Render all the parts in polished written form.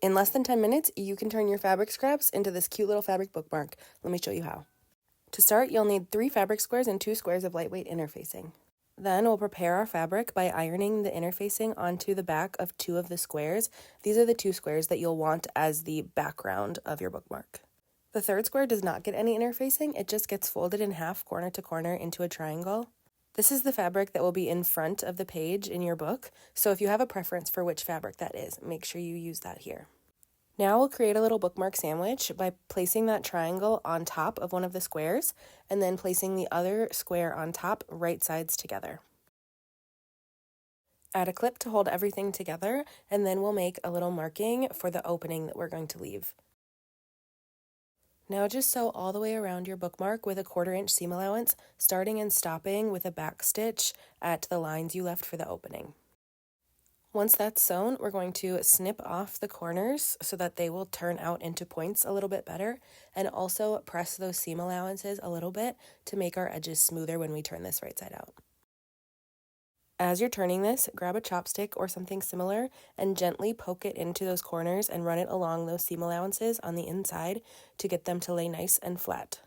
In less than 10 minutes, you can turn your fabric scraps into this cute little fabric bookmark. Let me show you how. To start, you'll need 3 fabric squares and 2 squares of lightweight interfacing. Then we'll prepare our fabric by ironing the interfacing onto the back of 2 of the squares. These are the 2 squares that you'll want as the background of your bookmark. The 3rd square does not get any interfacing, it just gets folded in half corner to corner into a triangle. This is the fabric that will be in front of the page in your book, so if you have a preference for which fabric that is, make sure you use that here. Now we'll create a little bookmark sandwich by placing that triangle on top of one of the squares and then placing the other square on top, right sides together. Add a clip to hold everything together, and then we'll make a little marking for the opening that we're going to leave. Now just sew all the way around your bookmark with a 1/4 inch seam allowance, starting and stopping with a back stitch at the lines you left for the opening. Once that's sewn, we're going to snip off the corners so that they will turn out into points a little bit better, and also press those seam allowances a little bit to make our edges smoother when we turn this right side out. As you're turning this, grab a chopstick or something similar and gently poke it into those corners and run it along those seam allowances on the inside to get them to lay nice and flat.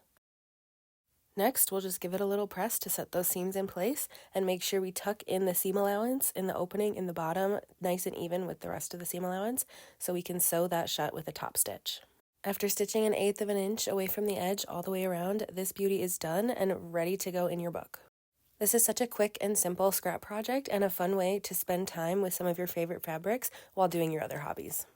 Next, we'll just give it a little press to set those seams in place and make sure we tuck in the seam allowance in the opening in the bottom nice and even with the rest of the seam allowance so we can sew that shut with a top stitch. After stitching 1/8 of an inch away from the edge all the way around, this beauty is done and ready to go in your book. This is such a quick and simple scrap project and a fun way to spend time with some of your favorite fabrics while doing your other hobbies.